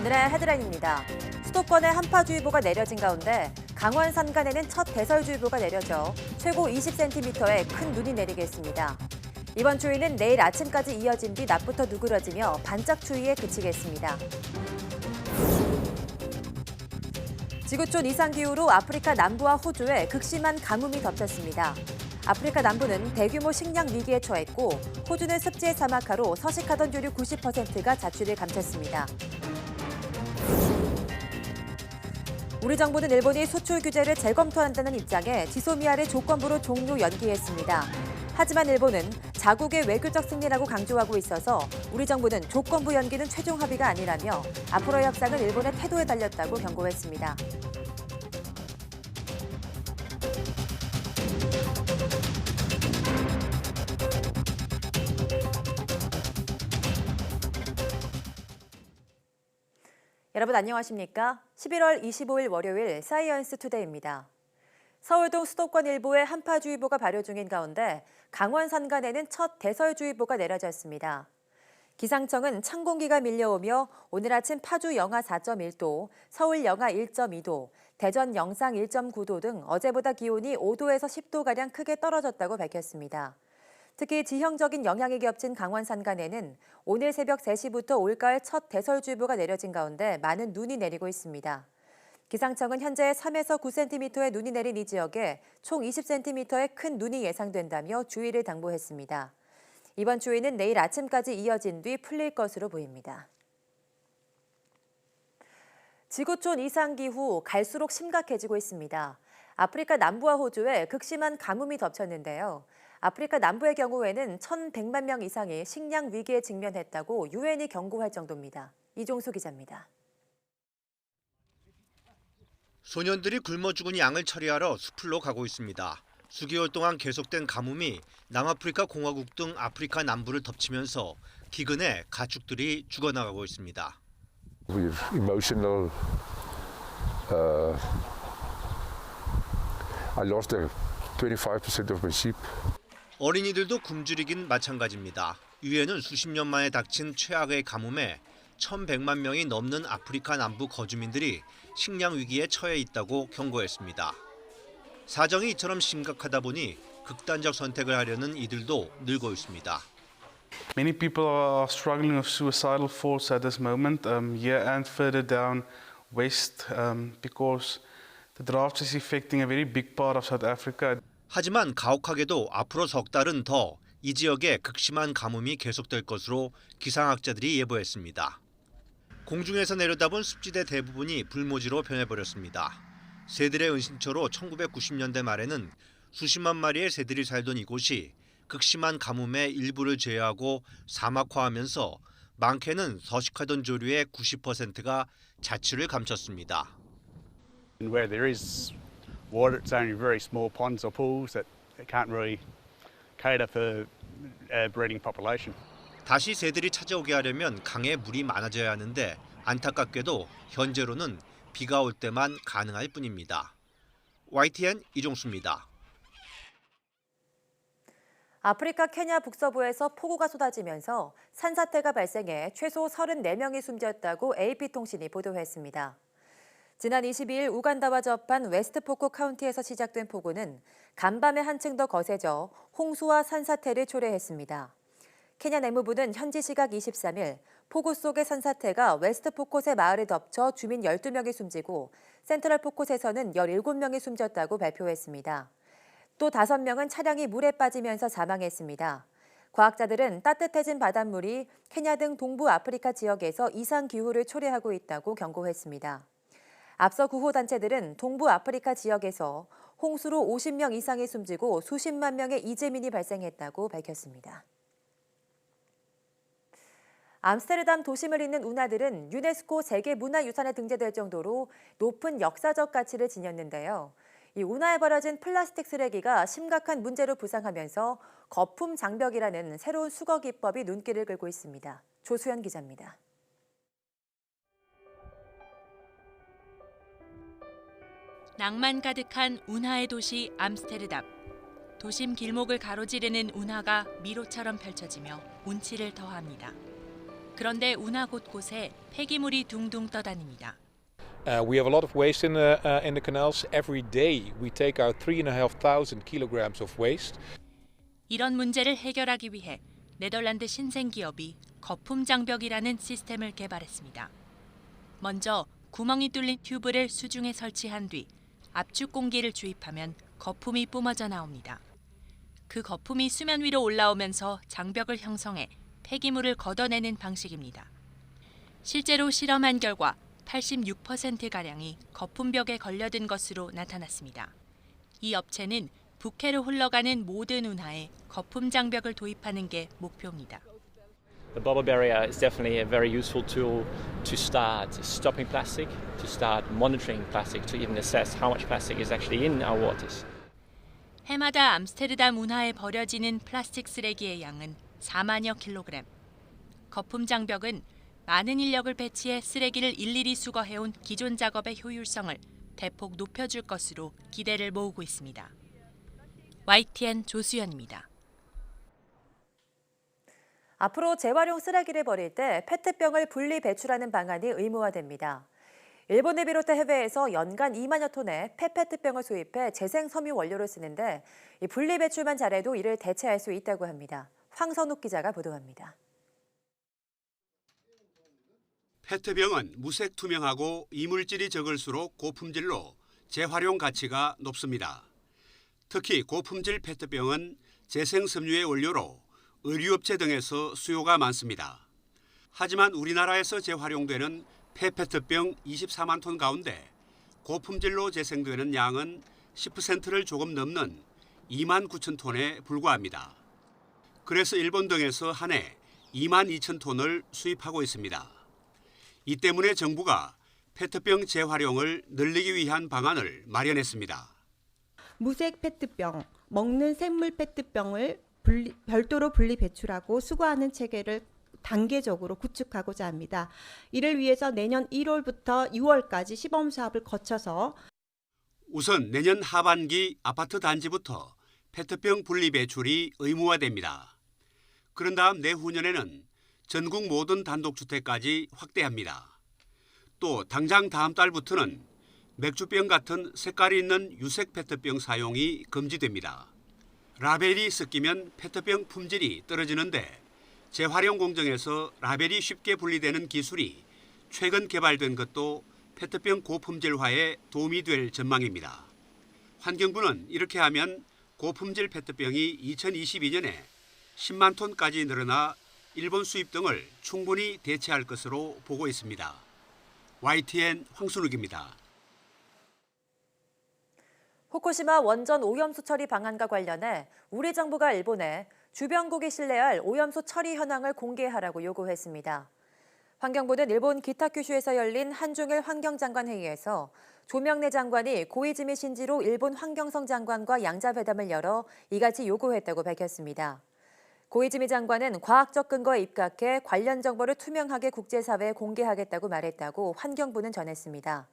오늘의 헤드라인입니다. 수도권에 한파주의보가 내려진 가운데 강원 산간에는 첫 대설주의보가 내려져 최고 20cm의 큰 눈이 내리겠습니다. 이번 추위는 내일 아침까지 이어진 뒤 낮부터 누그러지며 반짝 추위에 그치겠습니다. 지구촌 이상기후로 아프리카 남부와 호주에 극심한 가뭄이 덮쳤습니다. 아프리카 남부는 대규모 식량 위기에 처했고 호주는 습지의 사막화로 서식하던 조류 90%가 자취를 감췄습니다. 우리 정부는 일본이 수출 규제를 재검토한다는 입장에 지소미아를 조건부로 종료 연기했습니다. 하지만 일본은 자국의 외교적 승리라고 강조하고 있어서 우리 정부는 조건부 연기는 최종 합의가 아니라며 앞으로의 협상은 일본의 태도에 달렸다고 경고했습니다. 여러분 안녕하십니까? 11월 25일 월요일 사이언스 투데이입니다. 서울동 수도권 일부에 한파주의보가 발효 중인 가운데 강원 산간에는 첫 대설주의보가 내려졌습니다. 기상청은 찬 공기가 밀려오며 오늘 아침 파주 영하 4.1도, 서울 영하 1.2도, 대전 영상 1.9도 등 어제보다 기온이 5도에서 10도가량 크게 떨어졌다고 밝혔습니다. 특히 지형적인 영향이 겹친 강원 산간에는 오늘 새벽 3시부터 올가을 첫 대설주의보가 내려진 가운데 많은 눈이 내리고 있습니다. 기상청은 현재 3에서 9cm의 눈이 내린 이 지역에 총 20cm의 큰 눈이 예상된다며 주의를 당부했습니다. 이번 추위는 내일 아침까지 이어진 뒤 풀릴 것으로 보입니다. 지구촌 이상기후 갈수록 심각해지고 있습니다. 아프리카 남부와 호주에 극심한 가뭄이 덮쳤는데요. 아프리카 남부의 경우에는 1,100만 명 이상이 식량 위기에 직면했다고 유엔이 경고할 정도입니다. 이종수 기자입니다. 소년들이 굶어 죽은 양을 처리하러 숲으로 가고 있습니다. 수개월 동안 계속된 가뭄이 남아프리카 공화국 등 아프리카 남부를 덮치면서 기근에 가축들이 죽어나가고 있습니다. Emotional. I lost 25% of my sheep. 어린이들도 굶주리긴 마찬가지입니다. 유엔은 수십 년 만에 닥친 최악의 가뭄에 1,100만 명이 넘는 아프리카 남부 거주민들이 식량 위기에 처해 있다고 경고했습니다. 사정이 이처럼 심각하다 보니 극단적 선택을 하려는 이들도 늘고 있습니다. Many people are struggling with suicidal thoughts at this moment, here and further down west, because the drought is affecting a very big part of South Africa. 하지만 가혹하게도 앞으로 석 달은 더 이 지역에 극심한 가뭄이 계속될 것으로 기상학자들이 예보했습니다. 공중에서 내려다본 습지대 대부분이 불모지로 변해버렸습니다. 새들의 은신처로 1990년대 말에는 수십만 마리의 새들이 살던 이곳이 극심한 가뭄의 일부를 제외하고 사막화하면서 많게는 서식하던 조류의 90%가 자취를 감췄습니다. Where there is water, it's only very small ponds or pools that can't really cater for a breeding population. 다시 새들이 찾아오게 하려면 강에 물이 많아져야 하는데 안타깝게도 현재로는 비가 올 때만 가능할 뿐입니다. YTN 이종수입니다. 아프리카 케냐 북서부에서 폭우가 쏟아지면서 산사태가 발생해 최소 34명이 숨졌다고 AP통신이 보도했습니다. 지난 22일 우간다와 접한 웨스트포크 카운티에서 시작된 폭우는 간밤에 한층 더 거세져 홍수와 산사태를 초래했습니다. 케냐 내무부는 현지 시각 23일 폭우 속의 산사태가 웨스트포콧의 마을을 덮쳐 주민 12명이 숨지고 센트럴 포콧에서는 17명이 숨졌다고 발표했습니다. 또 5명은 차량이 물에 빠지면서 사망했습니다. 과학자들은 따뜻해진 바닷물이 케냐 등 동부 아프리카 지역에서 이상 기후를 초래하고 있다고 경고했습니다. 앞서 구호단체들은 동부 아프리카 지역에서 홍수로 50명 이상이 숨지고 수십만 명의 이재민이 발생했다고 밝혔습니다. 암스테르담 도심을 잇는 운하들은 유네스코 세계문화유산에 등재될 정도로 높은 역사적 가치를 지녔는데요. 이 운하에 버려진 플라스틱 쓰레기가 심각한 문제로 부상하면서 거품 장벽이라는 새로운 수거 기법이 눈길을 끌고 있습니다. 조수연 기자입니다. 낭만 가득한 운하의 도시 암스테르담. 도심 길목을 가로지르는 운하가 미로처럼 펼쳐지며 운치를 더합니다. 그런데 운하 곳곳에 폐기물이 둥둥 떠다닙니다. We have a lot of waste in the canals. Every day we take out 3,500 kilograms of waste. 이런 문제를 해결하기 위해 네덜란드 신생 기업이 거품 장벽이라는 시스템을 개발했습니다. 먼저 구멍이 뚫린 튜브를 수중에 설치한 뒤 압축 공기를 주입하면 거품이 뿜어져 나옵니다. 그 거품이 수면 위로 올라오면서 장벽을 형성해 폐기물을 걷어내는 방식입니다. 실제로 실험한 결과 86%가량이 거품벽에 걸려든 것으로 나타났습니다. 이 업체는 북해로 흘러가는 모든 운하에 거품 장벽을 도입하는 게 목표입니다. The bubble barrier is definitely a very useful tool to start stopping plastic, to start monitoring plastic, to even assess how much plastic is actually in our waters. 해마다 암스테르담 운하에 버려지는 플라스틱 쓰레기의 양은 4만여 킬로그램. 거품 장벽은 많은 인력을 배치해 쓰레기를 일일이 수거해온 기존 작업의 효율성을 대폭 높여줄 것으로 기대를 모으고 있습니다. YTN 조수연입니다. 앞으로 재활용 쓰레기를 버릴 때 페트병을 분리 배출하는 방안이 의무화됩니다. 일본을 비롯해 해외에서 연간 2만여 톤의 폐페트병을 수입해 재생 섬유 원료로 쓰는데 이 분리 배출만 잘해도 이를 대체할 수 있다고 합니다. 황선욱 기자가 보도합니다. 페트병은 무색 투명하고 이물질이 적을수록 고품질로 재활용 가치가 높습니다. 특히 고품질 페트병은 재생섬유의 원료로 의류업체 등에서 수요가 많습니다. 하지만 우리나라에서 재활용되는 폐페트병 24만 톤 가운데 고품질로 재생되는 양은 10%를 조금 넘는 2만 9천 톤에 불과합니다. 그래서 일본 등에서 한 해 2만 2천 톤을 수입하고 있습니다. 이 때문에 정부가 페트병 재활용을 늘리기 위한 방안을 마련했습니다. 무색 페트병, 먹는 생물 페트병을 별도로 분리 배출하고 수거하는 체계를 단계적으로 구축하고자 합니다. 이를 위해서 내년 1월부터 6월까지 시범 사업을 거쳐서 우선 내년 하반기 아파트 단지부터 페트병 분리 배출이 의무화됩니다. 그런 다음 내후년에는 전국 모든 단독주택까지 확대합니다. 또 당장 다음 달부터는 맥주병 같은 색깔이 있는 유색 페트병 사용이 금지됩니다. 라벨이 섞이면 페트병 품질이 떨어지는데 재활용 공정에서 라벨이 쉽게 분리되는 기술이 최근 개발된 것도 페트병 고품질화에 도움이 될 전망입니다. 환경부는 이렇게 하면 고품질 페트병이 2022년에 10만 톤까지 늘어나 일본 수입 등을 충분히 대체할 것으로 보고 있습니다. YTN 황순욱입니다. 후쿠시마 원전 오염수 처리 방안과 관련해 우리 정부가 일본에 주변국이 신뢰할 오염수 처리 현황을 공개하라고 요구했습니다. 환경부는 일본 기타큐슈에서 열린 한중일 환경장관 회의에서 조명래 장관이 고이즈미 신지로 일본 환경성 장관과 양자회담을 열어 이같이 요구했다고 밝혔습니다. 고이즈미 장관은 과학적 근거에 입각해 관련 정보를 투명하게 국제사회에 공개하겠다고 말했다고 환경부는 전했습니다.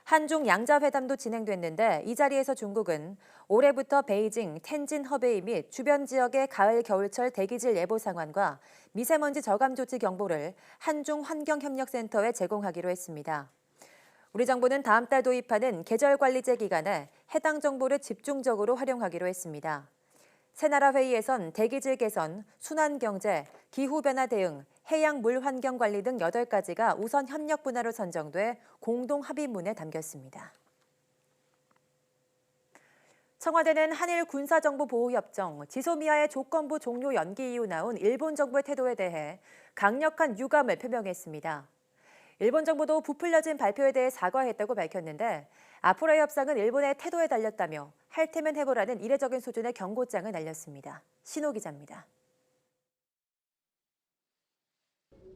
한중 양자회담도 진행됐는데 이 자리에서 중국은 올해부터 베이징, 텐진 허베이 및 주변 지역의 가을 겨울철 대기질 예보 상황과 미세먼지 저감 조치 경보를 한중 환경협력센터에 제공하기로 했습니다. 우리 정부는 다음 달 도입하는 계절관리제 기간에 해당 정보를 집중적으로 활용하기로 했습니다. 세 나라 회의에선 대기질 개선, 순환경제, 기후변화 대응, 해양 물 환경 관리 등 8가지가 우선 협력 분야로 선정돼 공동 합의문에 담겼습니다. 청와대는 한일 군사정보보호협정 지소미아의 조건부 종료 연기 이후 나온 일본 정부의 태도에 대해 강력한 유감을 표명했습니다. 일본 정부도 부풀려진 발표에 대해 사과했다고 밝혔는데 앞으로의 협상은 일본의 태도에 달렸다며 할 테면 해보라는 이례적인 수준의 경고장을 날렸습니다. 신호 기자입니다.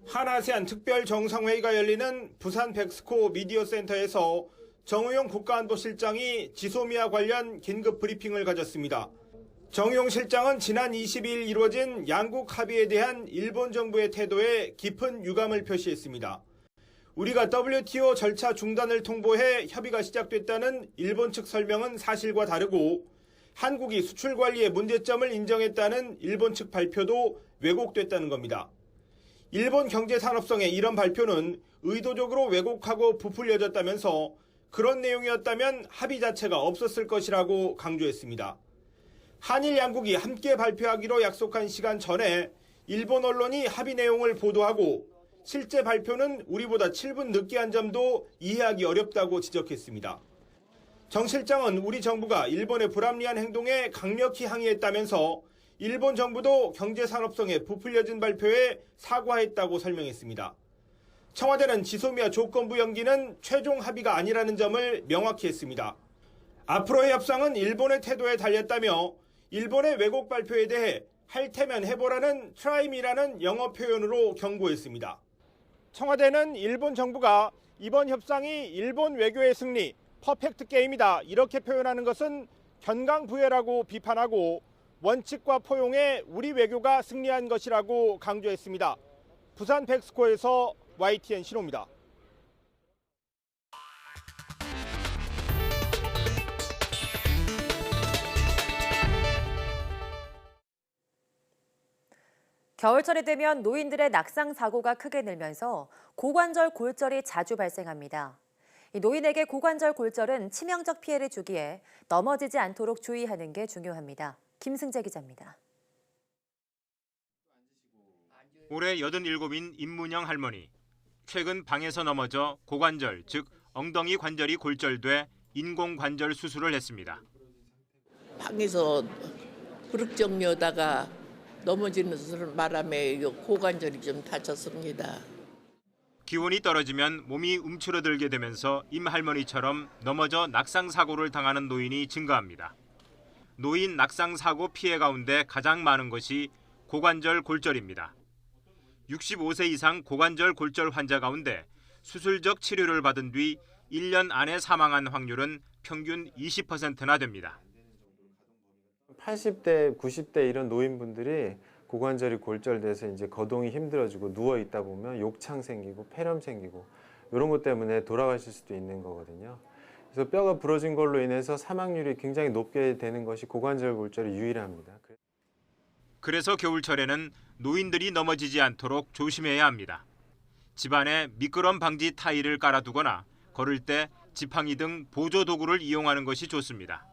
한아세안 특별정상회의가 열리는 부산 백스코 미디어센터에서 정우용 국가안보실장이 지소미아 관련 긴급 브리핑을 가졌습니다. 정우용 실장은 지난 22일 이루어진 양국 합의에 대한 일본 정부의 태도에 깊은 유감을 표시했습니다. 우리가 WTO 절차 중단을 통보해 협의가 시작됐다는 일본 측 설명은 사실과 다르고 한국이 수출 관리의 문제점을 인정했다는 일본 측 발표도 왜곡됐다는 겁니다. 일본 경제산업성의 이런 발표는 의도적으로 왜곡하고 부풀려졌다면서 그런 내용이었다면 합의 자체가 없었을 것이라고 강조했습니다. 한일 양국이 함께 발표하기로 약속한 시간 전에 일본 언론이 합의 내용을 보도하고 실제 발표는 우리보다 7분 늦게 한 점도 이해하기 어렵다고 지적했습니다. 정 실장은 우리 정부가 일본의 불합리한 행동에 강력히 항의했다면서 일본 정부도 경제산업성의 부풀려진 발표에 사과했다고 설명했습니다. 청와대는 지소미아 조건부 연기는 최종 합의가 아니라는 점을 명확히 했습니다. 앞으로의 협상은 일본의 태도에 달렸다며 일본의 왜곡 발표에 대해 할 테면 해보라는 tryme라는 영어 표현으로 경고했습니다. 청와대는 일본 정부가 이번 협상이 일본 외교의 승리, 퍼펙트 게임이다 이렇게 표현하는 것은 견강부회라고 비판하고 원칙과 포용에 우리 외교가 승리한 것이라고 강조했습니다. 부산 백스코에서 YTN 신호입니다. 겨울철이 되면 노인들의 낙상 사고가 크게 늘면서 고관절 골절이 자주 발생합니다. 이 노인에게 고관절 골절은 치명적 피해를 주기에 넘어지지 않도록 주의하는 게 중요합니다. 김승재 기자입니다. 올해 87인 임문영 할머니. 최근 방에서 넘어져 고관절, 즉 엉덩이 관절이 골절돼 인공관절 수술을 했습니다. 방에서 그릇 정리하다가 넘어지는 바람에 고관절이 좀 다쳤습니다. 기온이 떨어지면 몸이 움츠러들게 되면서 임 할머니처럼 넘어져 낙상 사고를 당하는 노인이 증가합니다. 노인 낙상 사고 피해 가운데 가장 많은 것이 고관절 골절입니다. 65세 이상 고관절 골절 환자 가운데 수술적 치료를 받은 뒤 1년 안에 사망한 확률은 평균 20%나 됩니다. 80대, 90대 이런 노인분들이 고관절이 골절돼서 이제 거동이 힘들어지고 누워 있다 보면 욕창 생기고 폐렴 생기고 이런 것 때문에 돌아가실 수도 있는 거거든요. 그래서 뼈가 부러진 걸로 인해서 사망률이 굉장히 높게 되는 것이 고관절 골절이 유일합니다. 그래서 겨울철에는 노인들이 넘어지지 않도록 조심해야 합니다. 집안에 미끄럼 방지 타일을 깔아두거나 걸을 때 지팡이 등 보조 도구를 이용하는 것이 좋습니다.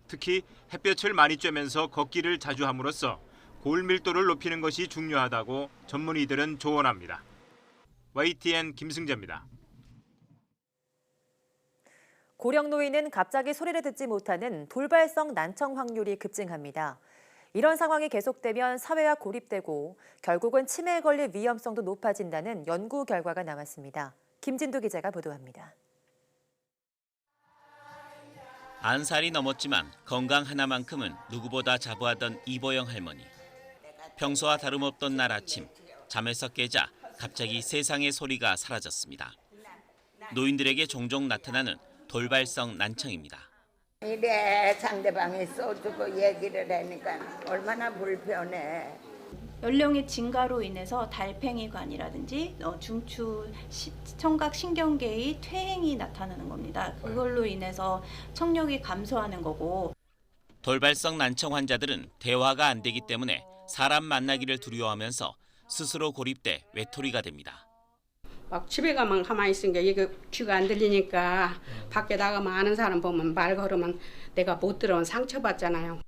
특히 햇볕을 많이 쬐면서 걷기를 자주 함으로써 골 밀도를 높이는 것이 중요하다고 전문의들은 조언합니다. YTN 김승재입니다. 고령 노인은 갑자기 소리를 듣지 못하는 돌발성 난청 확률이 급증합니다. 이런 상황이 계속되면 사회와 고립되고 결국은 치매에 걸릴 위험성도 높아진다는 연구 결과가 나왔습니다. 김진도 기자가 보도합니다. 안살이 넘었지만 건강 하나만큼은 누구보다 자부하던 이보영 할머니. 평소와 다름없던 날 아침, 잠에서 깨자 갑자기 세상의 소리가 사라졌습니다. 노인들에게 종종 나타나는 돌발성 난청입니다. 이래 상대방이 써주고 얘기를 하니까 얼마나 불편해. 연령의 증가로 인해서 달팽이관이라든지 중추, 청각 신경계의 퇴행이 나타나는 겁니다. 그걸로 인해서 청력이 감소하는 거고. 돌발성 난청 환자들은 대화가 안 되기 때문에 사람 만나기를 두려워하면서 스스로 고립돼 외톨이가 됩니다. 막 집에 가면 가만히 있으니까 이게 귀가 안 들리니까 밖에 나가면 아는 사람 보면 말 걸으면 내가 못 들으면 상처받잖아요.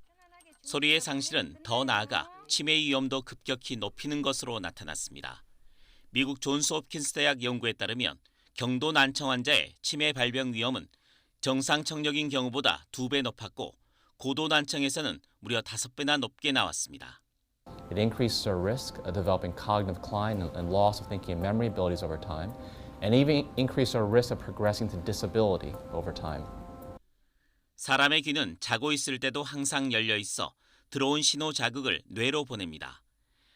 소리의 상실은 더 나아가 치매 위험도 급격히 높이는 것으로 나타났습니다. 미국 존스 홉킨스 대학 연구에 따르면 경도 난청 환자의 치매 발병 위험은 정상 청력인 경우보다 2배 높았고 고도 난청에서는 무려 5배나 높게 나왔습니다. It increases our risk of developing cognitive decline and loss of thinking and memory abilities over time, and even increase our risk of progressing to disability over time. 사람의 귀는 자고 있을 때도 항상 열려 있어 들어온 신호 자극을 뇌로 보냅니다.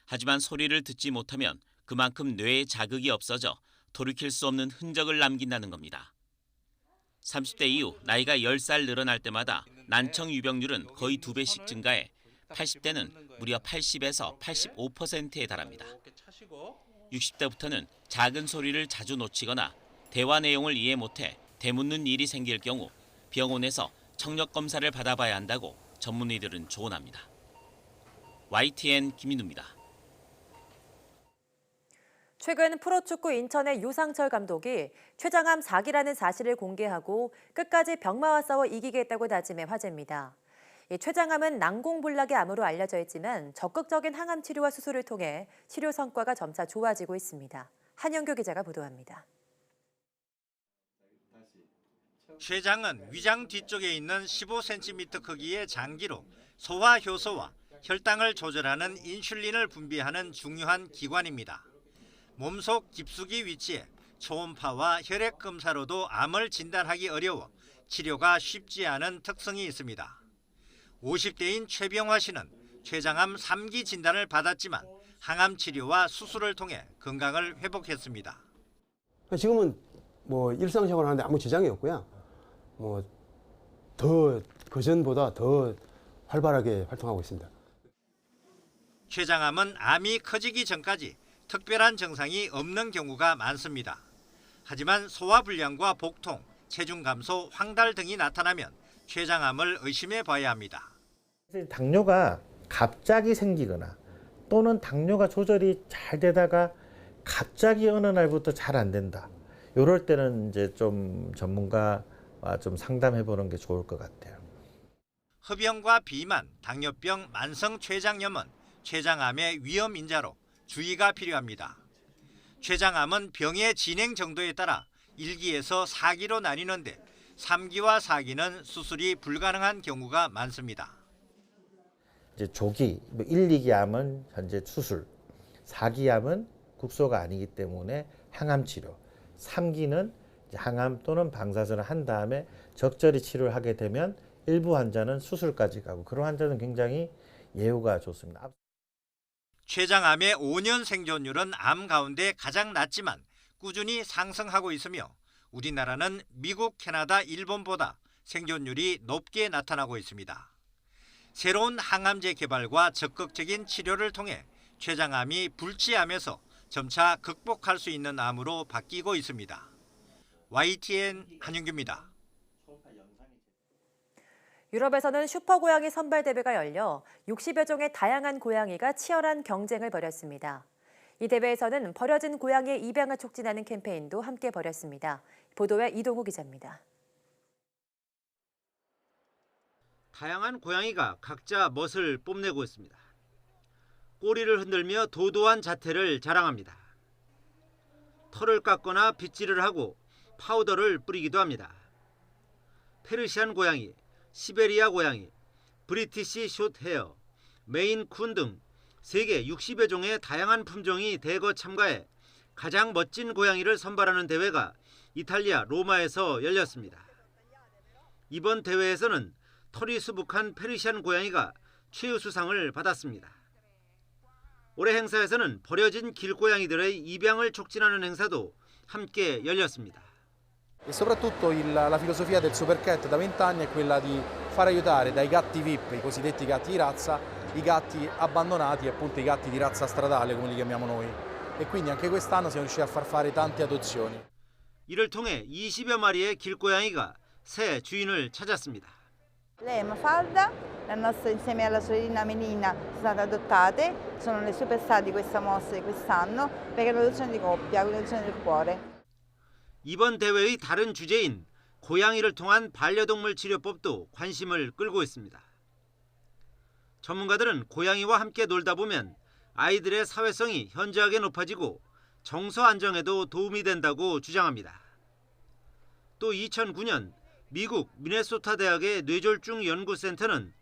하지만 소리를 듣지 못하면 그만큼 뇌에 자극이 없어져 돌이킬 수 없는 흔적을 남긴다는 겁니다. 30대 이후 나이가 10살 늘어날 때마다 난청 유병률은 거의 2배씩 증가해 80대는 무려 80에서 85%에 달합니다. 60대부터는 작은 소리를 자주 놓치거나 대화 내용을 이해 못해 되묻는 일이 생길 경우 병원에서 청력 검사를 받아봐야 한다고 전문의들은 조언합니다. YTN 김인우입니다. 최근 프로축구 인천의 유상철 감독이 최장암 4기라는 사실을 공개하고 끝까지 병마와 싸워 이기겠다고 다짐해 화제입니다. 이 췌장암은 난공불락의 암으로 알려져 있지만 적극적인 항암 치료와 수술을 통해 치료 성과가 점차 좋아지고 있습니다. 한영규 기자가 보도합니다. 췌장은 위장 뒤쪽에 있는 15cm 크기의 장기로 소화 효소와 혈당을 조절하는 인슐린을 분비하는 중요한 기관입니다. 몸속 깊숙이 위치해 초음파와 혈액 검사로도 암을 진단하기 어려워 치료가 쉽지 않은 특성이 있습니다. 50대인 최병화 씨는 췌장암 3기 진단을 받았지만 항암 치료와 수술을 통해 건강을 회복했습니다. 지금은 뭐 일상생활 하는데 아무 지장이 없고요. 뭐 더 그전보다 더 활발하게 활동하고 있습니다. 췌장암은 암이 커지기 전까지 특별한 증상이 없는 경우가 많습니다. 하지만 소화불량과 복통, 체중 감소, 황달 등이 나타나면 췌장암을 의심해 봐야 합니다. 당뇨가 갑자기 생기거나 또는 당뇨가 조절이 잘 되다가 갑자기 어느 날부터 잘 안 된다. 이럴 때는 이제 좀 전문가와 좀 상담해 보는 게 좋을 것 같아요. 흡연과 비만, 당뇨병, 만성 췌장염은 췌장암의 위험 인자로 주의가 필요합니다. 췌장암은 병의 진행 정도에 따라 1기에서 4기로 나뉘는데 3기와 4기는 수술이 불가능한 경우가 많습니다. 이제 조기 1, 2기 암은 현재 수술, 4기 암은 국소가 아니기 때문에 항암 치료, 3기는 항암 또는 방사선을 한 다음에 적절히 치료를 하게 되면 일부 환자는 수술까지 가고 그런 환자는 굉장히 예후가 좋습니다. 췌장암의 5년 생존율은 암 가운데 가장 낮지만 꾸준히 상승하고 있으며 우리나라는 미국, 캐나다, 일본보다 생존율이 높게 나타나고 있습니다. 새로운 항암제 개발과 적극적인 치료를 통해 췌장암이 불치암에서 점차 극복할 수 있는 암으로 바뀌고 있습니다. YTN 한윤규입니다. 유럽에서는 슈퍼고양이 선발대회가 열려 60여 종의 다양한 고양이가 치열한 경쟁을 벌였습니다. 이 대회에서는 버려진 고양이의 입양을 촉진하는 캠페인도 함께 벌였습니다. 보도에 이동우 기자입니다. 다양한 고양이가 각자 멋을 뽐내고 있습니다. 꼬리를 흔들며 도도한 자태를 자랑합니다. 털을 깎거나 빗질을 하고 파우더를 뿌리기도 합니다. 페르시안 고양이, 시베리아 고양이, 브리티시 숏헤어, 메인 쿤 등 세계 60여 종의 다양한 품종이 대거 참가해 가장 멋진 고양이를 선발하는 대회가 이탈리아 로마에서 열렸습니다. 이번 대회에서는 털이 수북한 페르시안 고양이가 최우수상을 받았습니다. 올해 행사에서는 버려진 길고양이들의 입양을 촉진하는 행사도 함께 열렸습니다. E soprattutto la filosofia del Supercat da 20 anni è quella di far aiutare dai gatti VIP, i cosiddetti gatti di razza, i gatti abbandonati, appunto i gatti di razza stradale come li chiamiamo noi. E quindi anche quest'anno siamo riusciti a far fare tante adozioni. 이를 통해 20여 마리의 길고양이가 새 주인을 찾았습니다. Lei è Mafalda, la nostra, insieme alla sorellina Melina sono state adottate, sono le superstar di questa mostra di quest'anno perché l'adozione di coppia, l'adozione del cuore. 이번 대회의 다른 주제인 고양이를 통한 반려동물 치료법도 관심을 끌고 있습니다. 전문가들은 고양이와 함께 놀다 보면 아이들의 사회성이 현저하게 높아지고 정서 안정에도 도움이 된다고 주장합니다. 또 2009년 미국 미네소타 대학의 뇌졸중 연구센터는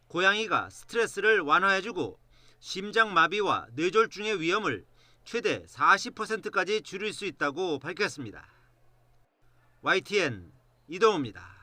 고양이가 스트레스를 완화해주고 심장마비와 뇌졸중의 위험을 최대 40%까지 줄일 수 있다고 밝혔습니다. YTN 이동우입니다.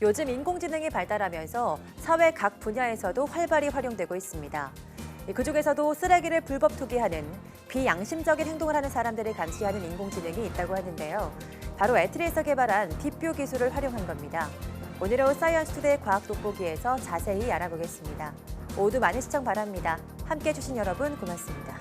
요즘 인공지능이 발달하면서 사회 각 분야에서도 활발히 활용되고 있습니다. 그중에서도 쓰레기를 불법 투기하는 비양심적인 행동을 하는 사람들을 감시하는 인공지능이 있다고 하는데요. 바로 애트리에서 개발한 딥뷰 기술을 활용한 겁니다. 오늘 오후 사이언스 투데이 과학 돋보기에서 자세히 알아보겠습니다. 모두 많은 시청 바랍니다. 함께해 주신 여러분 고맙습니다.